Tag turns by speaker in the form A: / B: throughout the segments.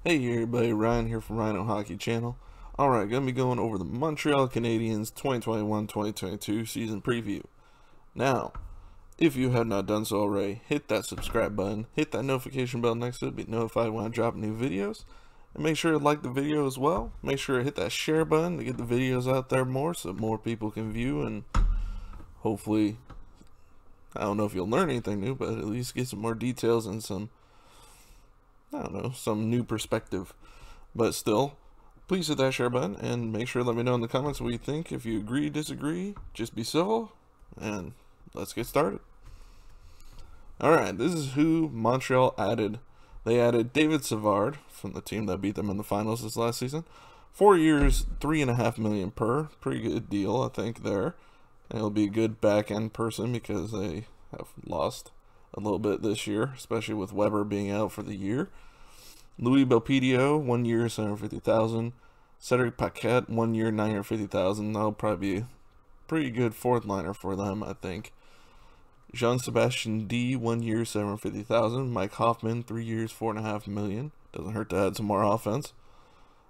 A: Hey everybody, Ryan here from Rhino Hockey Channel. Alright, gonna be going over the Montreal Canadiens 2021-2022 season preview. Now, if you have not done so already, hit that subscribe button, hit that notification bell next to it to be notified when I drop new videos, and make sure to like the video as well. Make sure to hit that share button to get the videos out there more so more people can view, and hopefully, I don't know if you'll learn anything new, but at least get some more details and some, I don't know, some new perspective. But still, please hit that share button and make sure to let me know in the comments what you think. If you agree, disagree, just be civil, and let's get started. Alright, this is who Montreal added. They added David Savard from the team that beat them in the finals this last season. 4 years, $3.5 million per. Pretty good deal, I think, there. And he'll be a good back-end person because they have lost a little bit this year, especially with Weber being out for the year. Louis Belpedio, 1 year, $750,000. Cedric Paquette, 1 year, $950,000. That'll probably be a pretty good fourth liner for them, I think. Jean-Sebastien D, 1 year, $750,000. Mike Hoffman, 3 years, $4.5 million. Doesn't hurt to add some more offense.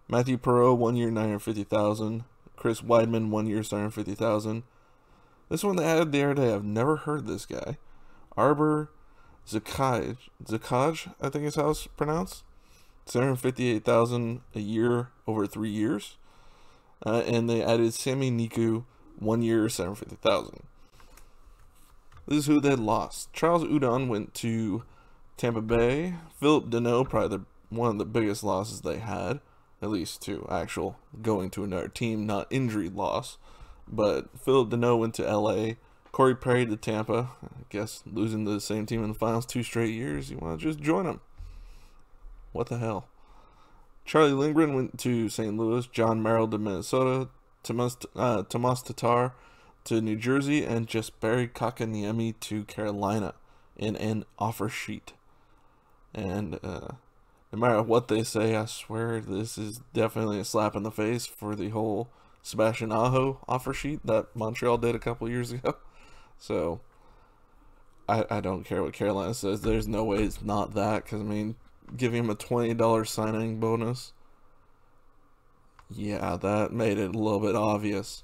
A: Matthew Perreault, 1 year, $950,000. Chris Weidman, 1 year, $750,000. This one they added the other day, I've never heard this guy. Arbor Zakaj, I think is how it's pronounced. $758,000 a year over 3 years. And they added Sammy Niku, 1 year, $750,000. This is who they lost. Charles Hudon went to Tampa Bay. Philip Deneau, probably one of the biggest losses they had. At least to actual going to another team, not injury loss. But Philip Deneau went to LA. Corey Perry to Tampa. I guess losing to the same team in the finals 2 straight years. You want to just join them. What the hell? Charlie Lindgren went to St. Louis. John Merrill to Minnesota. Tomas Tatar to New Jersey. And Jesperi Kakaniemi to Carolina in an offer sheet. And no matter what they say, I swear this is definitely a slap in the face for the whole Sebastian Aho offer sheet that Montreal did a couple years ago. So, I don't care what Carolina says. There's no way it's not that. Because, I mean, giving him a $20 signing bonus. Yeah, that made it a little bit obvious.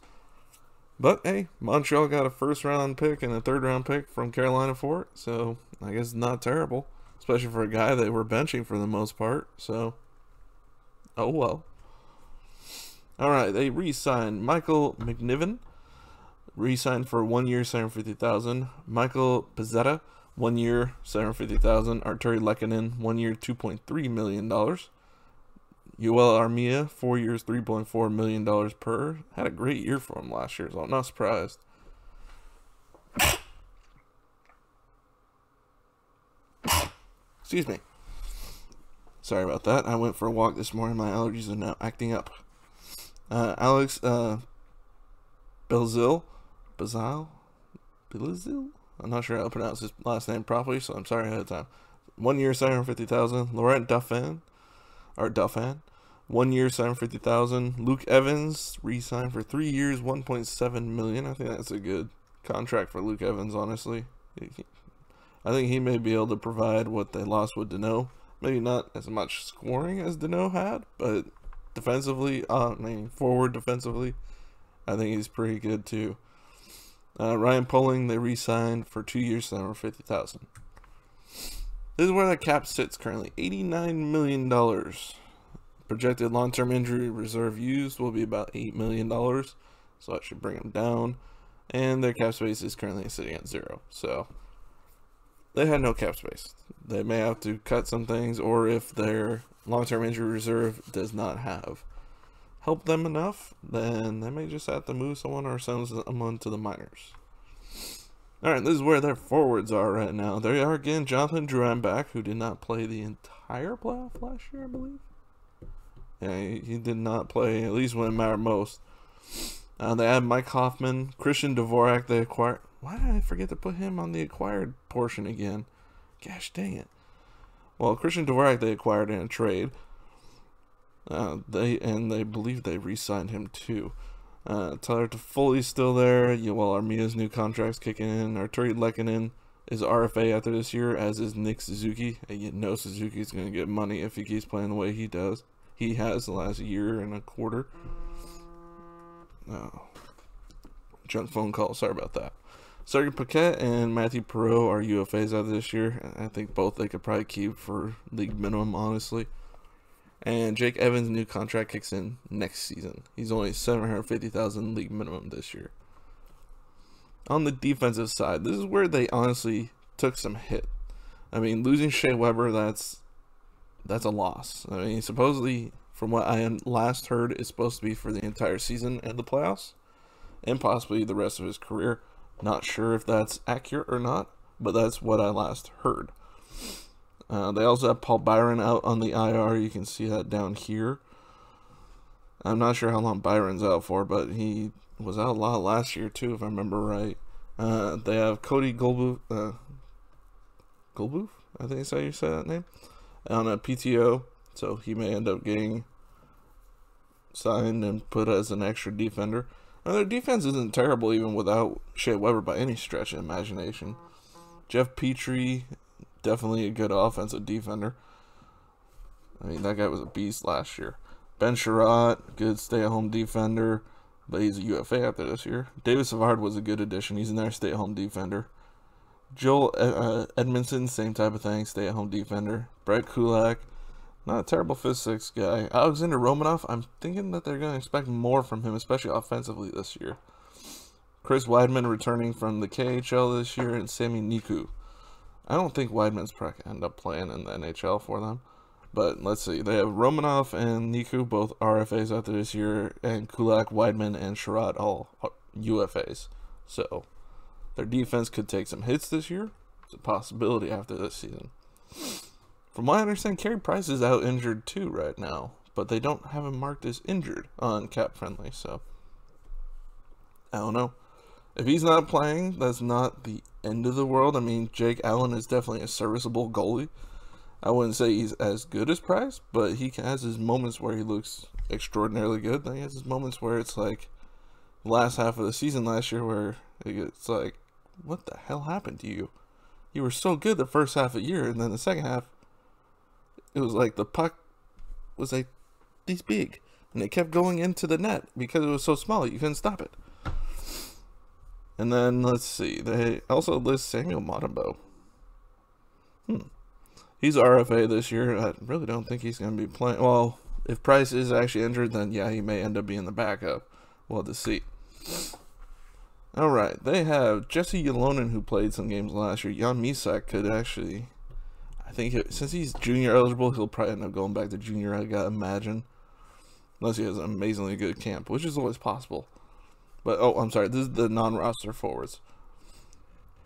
A: But, hey, Montreal got a first-round pick and a third-round pick from Carolina for it. So, I guess it's not terrible. Especially for a guy they were benching for the most part. So, oh well. Alright, they re-signed Michael McNiven. Re-signed for 1 year, $750,000. Michael Pezzetta, 1 year, $750,000. Arturi Lehkonen, 1 year, $2.3 million. Yoel Armia, 4 years, $3.4 million per. Had a great year for him last year, so I'm not surprised. Excuse me. Sorry about that. I went for a walk this morning. My allergies are now acting up. Alex Belzil. I'm not sure how to pronounce his last name properly, so I'm sorry ahead of time. 1 year, $750,000. Laurent Duffman, 1 year, $750,000. Luke Evans re-signed for 3 years, $1.7 million. I think that's a good contract for Luke Evans, honestly. I think he may be able to provide what they lost with Deneau. Maybe not as much scoring as Deneau had, but defensively, forward defensively, I think he's pretty good too. Ryan Poling, they re-signed for 2 years, $750,000. This is where the cap sits currently, $89 million. Projected long-term injury reserve used will be about $8 million, so that should bring them down. And their cap space is currently sitting at 0, so they had no cap space. They may have to cut some things, or if their long-term injury reserve does not have helped them enough, then they may just have to move someone or send someone to the minors. Alright, this is where their forwards are right now. They are again Jonathan Drouin back, who did not play the entire playoff last year, I believe. Yeah, he did not play, at least when it mattered most. They had Mike Hoffman, Christian Dvorak they acquired. Why did I forget to put him on the acquired portion again? Gosh dang it. Well, Christian Dvorak they acquired in a trade. They believe they re-signed him too. Tyler Toffoli's still there. Yoel Armia's new contract's kicking in. Arturi Lehkonen is RFA after this year, as is Nick Suzuki. And you know Suzuki's going to get money if he keeps playing the way he does. He has the last year and a quarter. Oh, junk phone call. Sorry about that. Serge Paquette and Matthew Perreault are UFAs after this year. I think both they could probably keep for league minimum, honestly. And Jake Evans' new contract kicks in next season. He's only $750,000 league minimum this year. On the defensive side, this is where they honestly took some hit. I mean, losing Shea Weber, that's a loss. I mean, supposedly, from what I last heard, it's supposed to be for the entire season and the playoffs, and possibly the rest of his career. Not sure if that's accurate or not, but that's what I last heard. They also have Paul Byron out on the IR. You can see that down here. I'm not sure how long Byron's out for, but he was out a lot last year too, if I remember right. They have Cody Golbooth, I think that's how you say that name, on a PTO, so he may end up getting signed and put as an extra defender. Now, their defense isn't terrible even without Shea Weber by any stretch of imagination. Jeff Petrie, definitely a good offensive defender. I mean, that guy was a beast last year. Ben Sherratt, good stay-at-home defender, but he's a UFA after this year. David Savard was a good addition. He's another stay-at-home defender. Joel Edmondson, same type of thing, stay-at-home defender. Brett Kulak, not a terrible 5'6" guy. Alexander Romanov, I'm thinking that they're going to expect more from him, especially offensively this year. Chris Weidman returning from the KHL this year, and Sami Niku. I don't think Weidman's probably going to end up playing in the NHL for them. But let's see. They have Romanov and Niku, both RFAs after this year, and Kulak, Weidman, and Sherratt, all UFAs. So their defense could take some hits this year. It's a possibility after this season. From what I understand, Carey Price is out injured too right now, but they don't have him marked as injured on Cap Friendly, so I don't know. If he's not playing, that's not the end of the world. I mean, Jake Allen is definitely a serviceable goalie. I wouldn't say he's as good as Price, but he has his moments where he looks extraordinarily good. Then he has his moments where it's like the last half of the season last year where it's like, what the hell happened to you? You were so good the first half of the year, and then the second half, it was like the puck was like this big, and it kept going into the net because it was so small you couldn't stop it. And then let's see, they also list Samuel Matambo. He's RFA this year. I really don't think he's going to be playing. Well, if Price is actually injured, then yeah, he may end up being the backup. We'll have to see. All right, they have Jesse Ilonan, who played some games last year. Jan Misak could actually, I think, since he's junior eligible, he'll probably end up going back to junior, I gotta imagine. Unless he has an amazingly good camp, which is always possible. But, oh, I'm sorry, this is the non-roster forwards.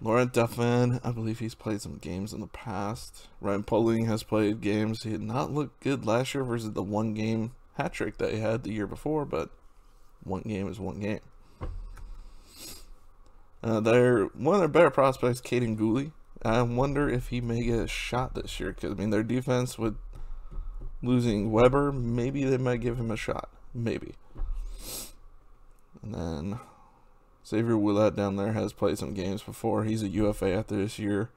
A: Laurent Duffman, I believe he's played some games in the past. Ryan Poehling has played games. He did not look good last year versus the one-game hat trick that he had the year before, but one game is one game. One of their better prospects, Caden Gooley. I wonder if he may get a shot this year, because, I mean, their defense with losing Weber, maybe they might give him a shot. Maybe. And then Xavier Ouellet down there has played some games before. He's a UFA after this year.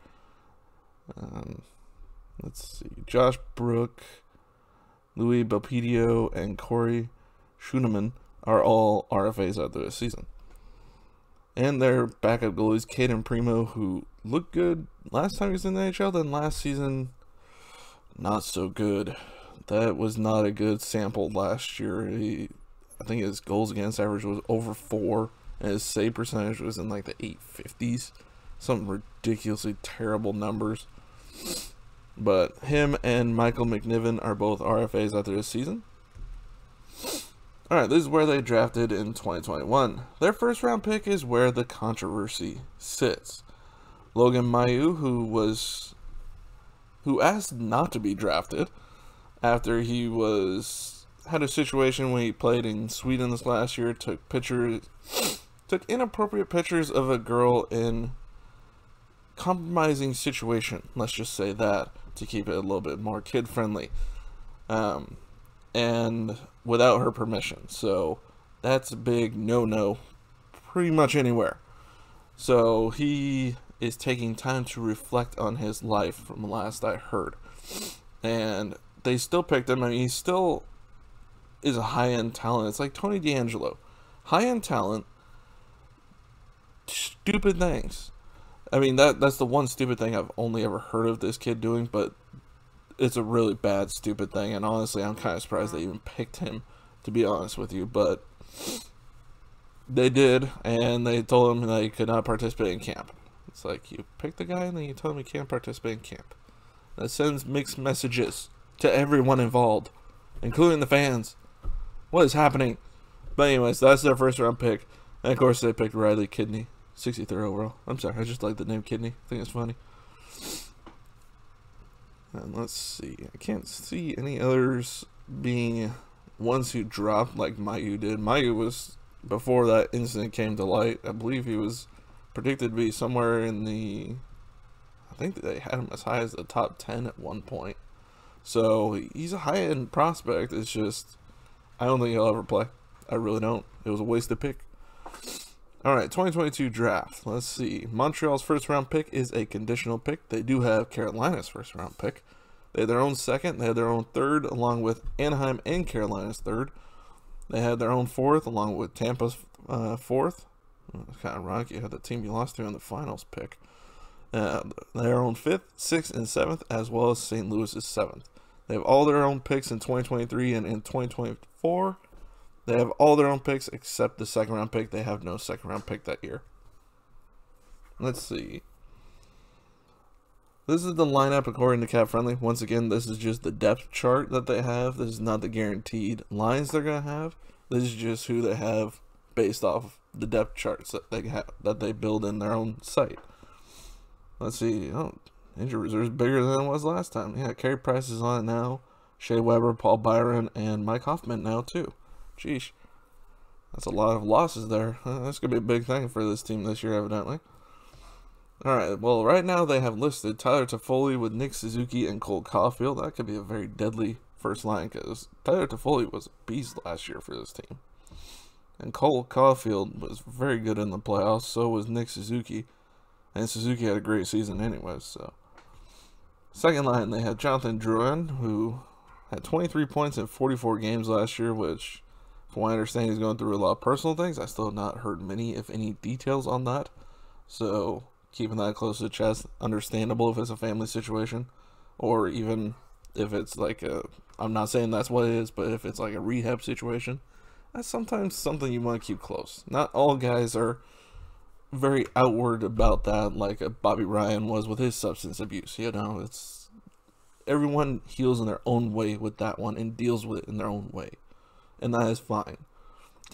A: Let's see. Josh Brook, Louis Belpedio, and Corey Schooneman are all RFAs after this season. And their backup goalies, Caden Primo, who looked good last time he was in the NHL, then last season, not so good. That was not a good sample last year. I think his goals against average was over 4, and his save percentage was in like the 850s. Some ridiculously terrible numbers. But him and Michael McNiven are both RFAs after this season. Alright, this is where they drafted in 2021. Their first round pick is where the controversy sits. Logan Mailloux, who asked not to be drafted after he had a situation when he played in Sweden this last year, took inappropriate pictures of a girl in compromising situation, let's just say that, to keep it a little bit more kid friendly. And without her permission. So that's a big no-no pretty much anywhere. So he is taking time to reflect on his life from the last I heard. And they still picked him. I mean, he still is a high-end talent. It's like Tony D'Angelo. High-end talent, stupid things. I mean, that's the one stupid thing I've only ever heard of this kid doing, but it's a really bad, stupid thing. And honestly, I'm kind of surprised they even picked him, to be honest with you. But they did, and they told him that he could not participate in camp. It's like, you pick the guy, and then you tell him he can't participate in camp. That sends mixed messages to everyone involved, including the fans. What is happening? But anyways, that's their first round pick. And of course, they picked Riley Kidney, 63rd overall. I'm sorry, I just like the name Kidney. I think it's funny. And let's see. I can't see any others being ones who dropped like Mayu did. Mayu was, before that incident came to light, I believe he was predicted to be somewhere in the, I think they had him as high as the top 10 at one point. So he's a high-end prospect. It's just, I don't think he'll ever play. I really don't. It was a wasted pick. Alright, 2022 draft. Let's see. Montreal's first round pick is a conditional pick. They do have Carolina's first round pick. They have their own second. They have their own third, along with Anaheim and Carolina's third. They had their own fourth, along with Tampa's fourth. It's kind of ironic. You had the team you lost to in the finals pick. Their own fifth, sixth, and seventh, as well as St. Louis's seventh. They have all their own picks in 2023 and in 2024. They have all their own picks except the second round pick. They have no second round pick that year. Let's see. This is the lineup according to Cap Friendly. Once again, this is just the depth chart that they have. This is not the guaranteed lines they're going to have. This is just who they have based off the depth charts that they have, that they build in their own site. Let's see. Oh, injury reserve is bigger than it was last time. Yeah, Carey Price is on it now. Shea Weber, Paul Byron, and Mike Hoffman now too. Sheesh. That's a lot of losses there. That's going to be a big thing for this team this year, evidently. Alright, well, right now they have listed Tyler Toffoli with Nick Suzuki and Cole Caulfield. That could be a very deadly first line, because Tyler Toffoli was a beast last year for this team. And Cole Caulfield was very good in the playoffs, so was Nick Suzuki. And Suzuki had a great season anyways, so. Second line, they had Jonathan Drouin, who had 23 points in 44 games last year, which, from what I understand, he's going through a lot of personal things. I still have not heard many, if any, details on that. So, keeping that close to the chest, understandable if it's a family situation, or even if it's like a, I'm not saying that's what it is, but if it's like a rehab situation, that's sometimes something you want to keep close. Not all guys are very outward about that, like a Bobby Ryan was with his substance abuse. You know, it's, everyone heals in their own way with that one and deals with it in their own way, and that is fine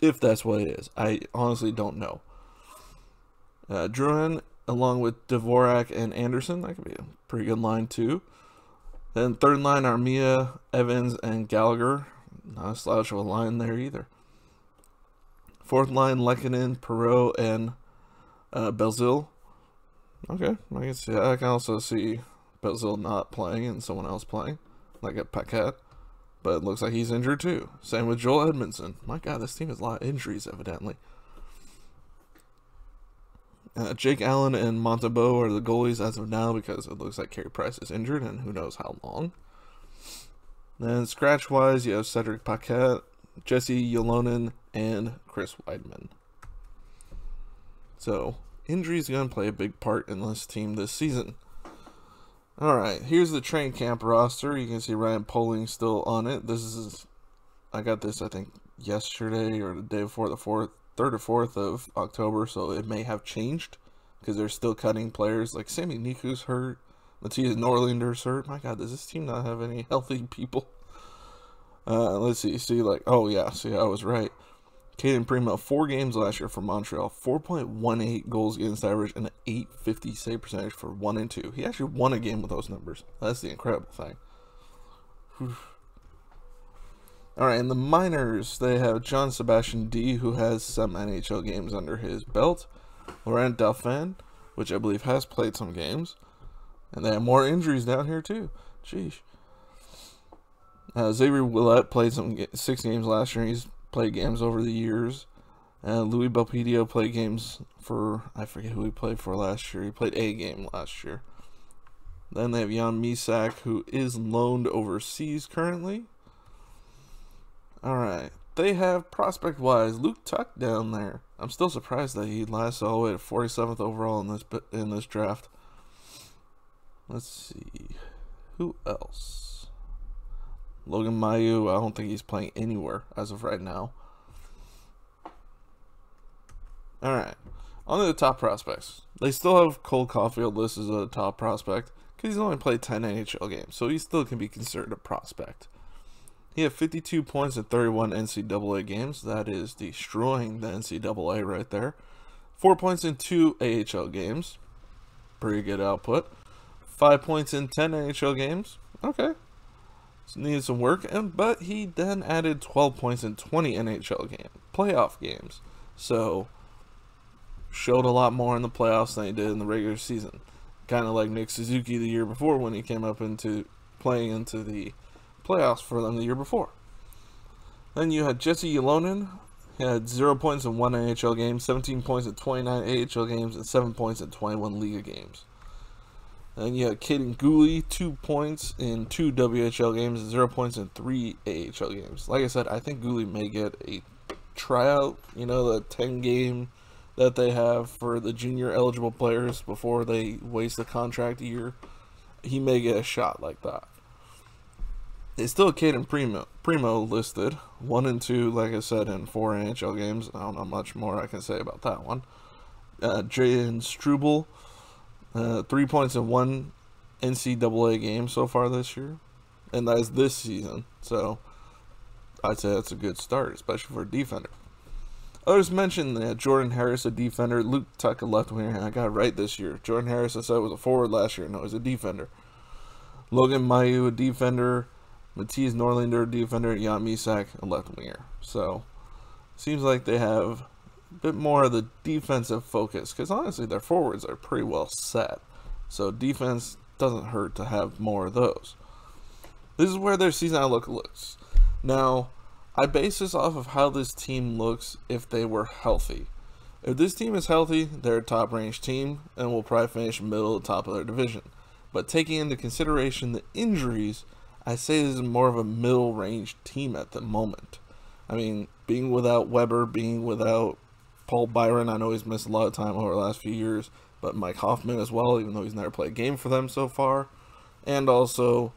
A: if that's what it is. I honestly don't know. Drouin, along with Dvorak and Anderson, that could be a pretty good line too. Then third line, Armia, Evans, and Gallagher. Not a slouch of a line there either. Fourth line, Lehkonen, Perreault, and Belzile. Okay, I can see that. I can also see Belzile not playing and someone else playing, like a Paquette. But it looks like he's injured too. Same with Joel Edmondson. My God, this team has a lot of injuries, evidently. Jake Allen and Matambo are the goalies as of now, because it looks like Carey Price is injured and who knows how long. Then scratch-wise, you have Cedric Paquette, Jesse Ilonan, and Chris Weidman. So, injuries are going to play a big part in this team this season. Alright, here's the training camp roster. You can see Ryan Poling still on it. This is, I got this, I think, yesterday or the day before, the 3rd or 4th of October, so it may have changed, because they're still cutting players. Like, Sammy Niku's hurt, Matthias Norlinder's hurt. My God, does this team not have any healthy people? Let's see, like, oh yeah, see, I was right. Caden Primo, 4 games last year for Montreal, 4.18 goals against average, and an .850 save percentage for 1 and 2. He actually won a game with those numbers. That's the incredible thing. Whew. Alright, in the minors, they have John Sebastian D, who has some NHL games under his belt. Laurent Duffman, which I believe has played some games. And they have more injuries down here, too. Sheesh. Xavier Willett played 6 games last year. He's played games over the years. Louis Belpedio played games for, I forget who he played for last year. He played a game last year. Then they have Jan Misak, who is loaned overseas currently. Alright. They have, prospect-wise, Luke Tuck down there. I'm still surprised that he lasts all the way to 47th overall in this draft. Let's see. Who else? Logan Mailloux, I don't think he's playing anywhere as of right now. Alright. On to the top prospects. They still have Cole Caulfield listed as a top prospect because he's only played 10 NHL games, so he still can be considered a prospect. He had 52 points in 31 NCAA games. That is destroying the NCAA right there. 4 points in 2 AHL games. Pretty good output. 5 points in 10 NHL games. Okay. So needed some work. But he then added 12 points in 20 NHL playoff games. So showed a lot more in the playoffs than he did in the regular season. Kind of like Nick Suzuki the year before when he came up into playing into the playoffs for them the year before. Then you had Jesse Ilonan. He had 0 points in 1 NHL game, 17 points in 29 AHL games, and 7 points in 21 Liga games. Then you had Caden Gooley, 2 points in 2 WHL games, and 0 points in 3 AHL games. Like I said, I think Gooley may get a tryout, you know, the 10 game that they have for the junior eligible players before they waste the contract a year. He may get a shot like that. It's still Caden Primo listed, 1 and 2, like I said, in 4 NHL games. I don't know much more I can say about that one. Jaden Struble, 3 points in 1 NCAA game so far this year, and that is this season. So I'd say that's a good start, especially for a defender. Others mentioned Jordan Harris, a defender, Luke Tuck, a left winger, and I got it right this year. Jordan Harris, I said, was a forward last year. No, he's a defender. Logan Mailloux, a defender. Matthias Norlinder, defender. Jan Misak, a left winger. So, seems like they have a bit more of the defensive focus, because honestly, their forwards are pretty well set. So, defense doesn't hurt to have more of those. This is where their season outlook looks. Now, I base this off of how this team looks if they were healthy. If this team is healthy, they're a top-range team and will probably finish middle to top of their division. But taking into consideration the injuries, I say this is more of a middle-range team at the moment. I mean, being without Weber, being without Paul Byron, I know he's missed a lot of time over the last few years, but Mike Hoffman as well, even though he's never played a game for them so far. And also,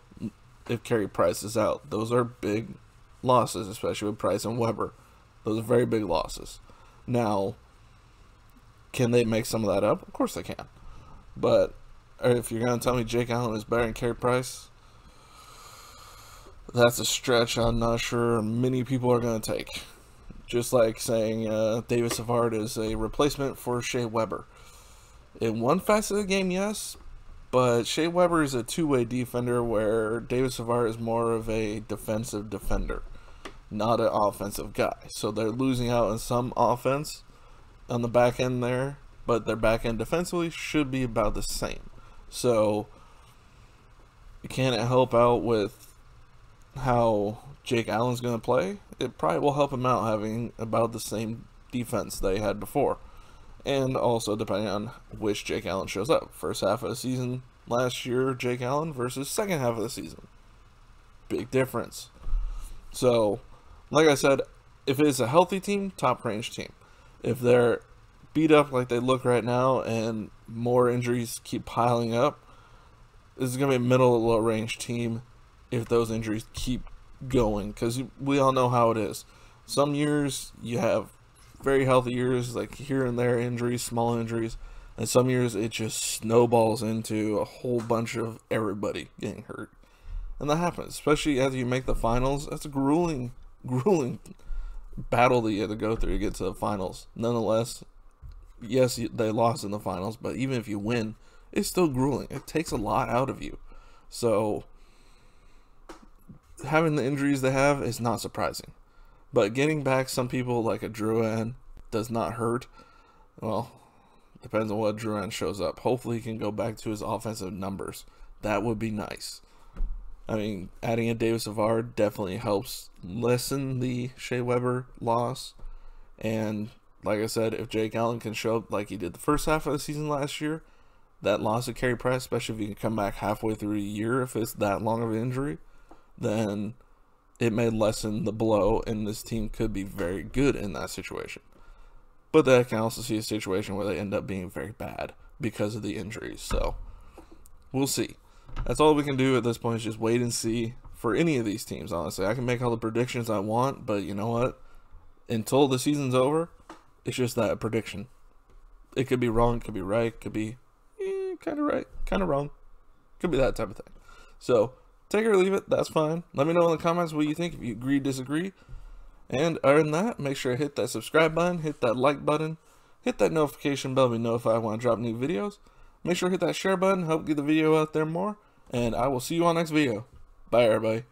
A: if Carey Price is out, those are big losses, especially with Price and Weber. Those are very big losses. Now, can they make some of that up? Of course they can. But if you're going to tell me Jake Allen is better than Carey Price, that's a stretch I'm not sure many people are going to take. Just like saying David Savard is a replacement for Shea Weber. In one facet of the game, yes, but Shea Weber is a two-way defender where David Savard is more of a defensive defender, not an offensive guy. So they're losing out on some offense on the back end there, but their back end defensively should be about the same. So can it help out with how Jake Allen's going to play? It probably will help him out having about the same defense they had before. And also depending on which Jake Allen shows up. First half of the season last year, Jake Allen versus second half of the season. Big difference. So, like I said, if it's a healthy team, top range team. If they're beat up like they look right now and more injuries keep piling up, this is going to be a middle to low range team if those injuries keep going. Because we all know how it is. Some years you have very healthy years, like here and there injuries, small injuries. And some years it just snowballs into a whole bunch of everybody getting hurt. And that happens, especially as you make the finals. That's a grueling battle that you have to go through to get to the finals. Nonetheless, yes, they lost in the finals, but even if you win, it's still grueling. It takes a lot out of you. So, having the injuries they have is not surprising. But getting back some people like a Drouin does not hurt. Well, depends on what Drouin shows up. Hopefully he can go back to his offensive numbers. That would be nice. I mean, adding a David Savard definitely helps lessen the Shea Weber loss and like I said, if Jake Allen can show up like he did the first half of the season last year, that loss of Carey Price, especially if he can come back halfway through a year if it's that long of an injury, then it may lessen the blow, and this team could be very good in that situation. But I can also see a situation where they end up being very bad because of the injuries. So we'll see. That's all we can do at this point, is just wait and see for any of these teams, honestly. I can make all the predictions I want, but you know what? Until the season's over, it's just that prediction. It could be wrong, it could be right, it could be kind of right, kind of wrong. Could be that type of thing. So, take it or leave it, that's fine. Let me know in the comments what you think, if you agree, disagree. And other than that, make sure to hit that subscribe button, hit that like button, hit that notification bell to be notified when I drop new videos. Make sure to hit that share button, help get the video out there more. And I will see you on next video. Bye, everybody.